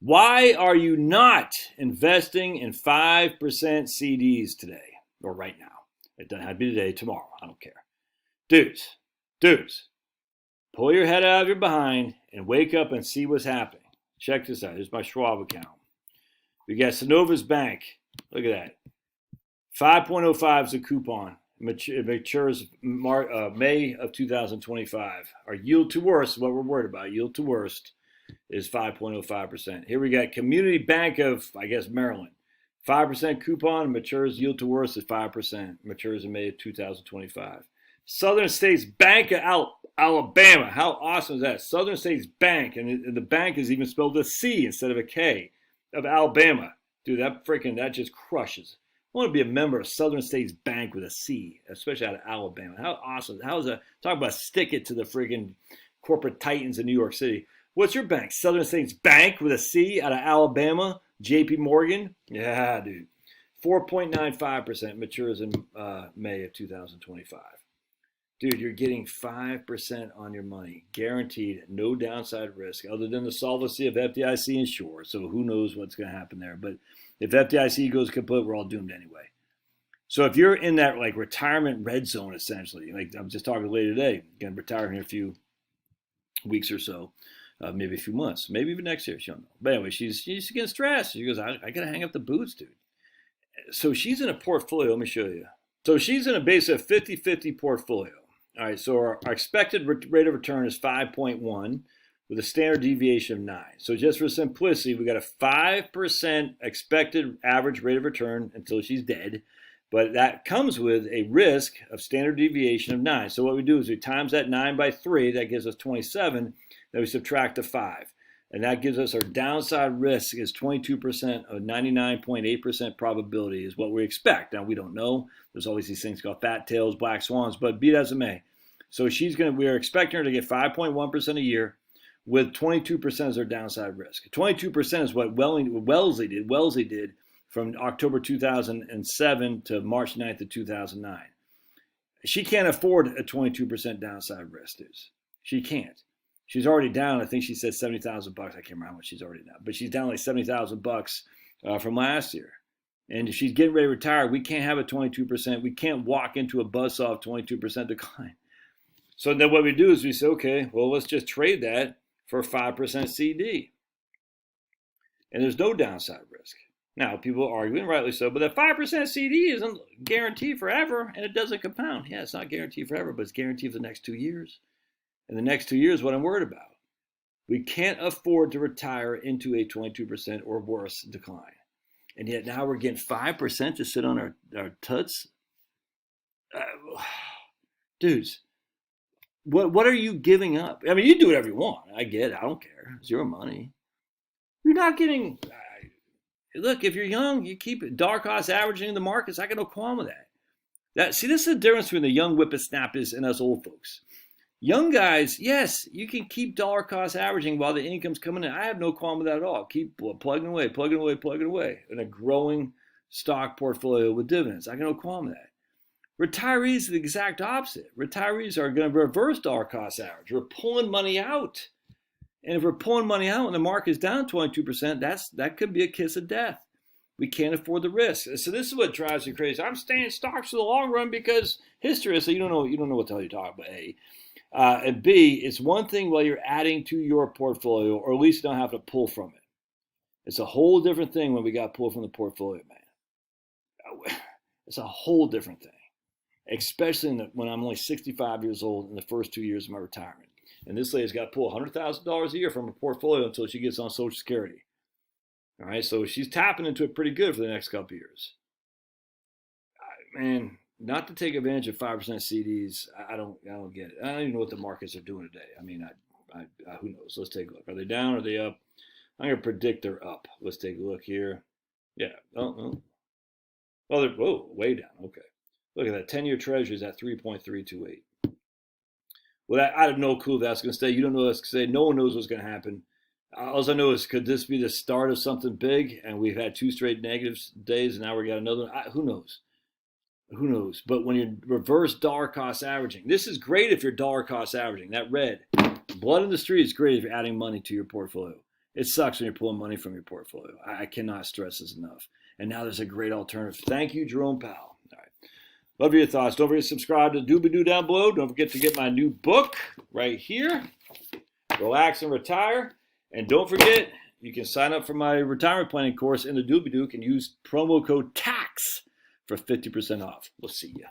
Why are you not investing in 5% CDs today or right now? It doesn't have to be today, tomorrow. I don't care. Dudes, pull your head out of your behind and wake up and see what's happening. Check this out. Here's my Schwab account. We got Synovus Bank. Look at that. 5.05 is the coupon. It matures May of 2025. Our yield to worst is what we're worried about. Yield to worst is 5.05%. Here we got Community Bank of, I guess, Maryland. 5% coupon, matures, yield to worst is 5%. Matures in May of 2025. Southern States Bank of Alabama. How awesome is that? Southern States Bank, and the bank is even spelled with a C instead of a K, of Alabama. Dude, that just crushes. I want to be a member of Southern States Bank with a C, especially out of Alabama. How awesome. How is that? Talk about stick it to the freaking corporate titans in New York City. What's your bank? Southern States Bank with a C out of Alabama? JP Morgan? Yeah, dude. 4.95% matures in May of 2025. Dude, you're getting 5% on your money. Guaranteed, no downside risk other than the solvency of FDIC insured. So who knows what's going to happen there. But if FDIC goes kaput, we're all doomed anyway. So if you're in that like retirement red zone, essentially, like I'm just talking to a lady today, going to retire in a few weeks or so, maybe a few months, maybe even next year. She don't know. But anyway, she's getting stressed. She goes, I got to hang up the boots, dude. So she's in a portfolio. Let me show you. So she's in a base of 50-50 portfolio. All right, so our expected rate of return is 5.1 with a standard deviation of 9. So just for simplicity, we got a 5% expected average rate of return until she's dead. But that comes with a risk of standard deviation of 9. So what we do is we times that 9 by 3. That gives us 27. Then we subtract the 5. And that gives us our downside risk is 22% of 99.8% probability is what we expect. Now, we don't know. There's always these things called fat tails, black swans, but be it as it may. So we are expecting her to get 5.1% a year with 22% as her downside risk. 22% is what Wellesley did. Wellesley did from October 2007 to March 9th of 2009. She can't afford a 22% downside risk, dudes. She can't. She's already down. I think she said $70,000. I can't remember how much she's already down, but she's down like $70,000 from last year. And if she's getting ready to retire, we can't have a 22%. We can't walk into a buzzsaw of 22% decline. So then what we do is we say, okay, well, let's just trade that for a 5% CD. And there's no downside risk. Now, people are arguing, rightly so, but that 5% CD isn't guaranteed forever, and it doesn't compound. Yeah, it's not guaranteed forever, but it's guaranteed for the next 2 years. And the next 2 years, what I'm worried about. We can't afford to retire into a 22% or worse decline. And yet now we're getting 5% to sit on our tuts. Dudes, what are you giving up? I mean, you do whatever you want. I get it. I don't care. It's your money. You're not getting... Look, if you're young, you keep dollar cost averaging in the markets. I got no qualm with that. See, this is the difference between the young whippersnappers and us old folks. Young guys, yes, you can keep dollar cost averaging while the income's coming in. I have no qualm with that at all. Keep plugging away in a growing stock portfolio with dividends. I got no qualm with that. Retirees are the exact opposite. Retirees are going to reverse dollar cost average. We're pulling money out. And if we're pulling money out and the market is down 22%, that could be a kiss of death. We can't afford the risk. So this is what drives you crazy. I'm staying in stocks for the long run because history. So you don't know what the hell you're talking about. A. And B, it's one thing while you're adding to your portfolio, or at least you don't have to pull from it. It's a whole different thing when we got pulled from the portfolio, man. It's a whole different thing, especially when I'm only 65 years old in the first 2 years of my retirement. And this lady's got to pull $100,000 a year from her portfolio until she gets on Social Security. All right, so she's tapping into it pretty good for the next couple of years. Man, not to take advantage of 5% CDs, I don't get it. I don't even know what the markets are doing today. I mean, who knows? Let's take a look. Are they down? Are they up? I'm going to predict they're up. Let's take a look here. Yeah. Oh, they're way down. Okay. Look at that. 10-year Treasury is at 3.328. Well, I have no clue if that's going to stay. You don't know that's going to stay. No one knows what's going to happen. All I know is, could this be the start of something big? And we've had 2 straight negative days, and now we got another. Who knows? Who knows? But when you reverse dollar cost averaging, this is great if you're dollar cost averaging. That red, blood in the street is great if you're adding money to your portfolio. It sucks when you're pulling money from your portfolio. I cannot stress this enough. And now there's a great alternative. Thank you, Jerome Powell. All right. Love your thoughts. Don't forget to subscribe to Doobie-Doo down below. Don't forget to get my new book right here, Relax and Retire. And don't forget, you can sign up for my retirement planning course in the Doobie-Doo and use promo code TAX for 50% off. We'll see you.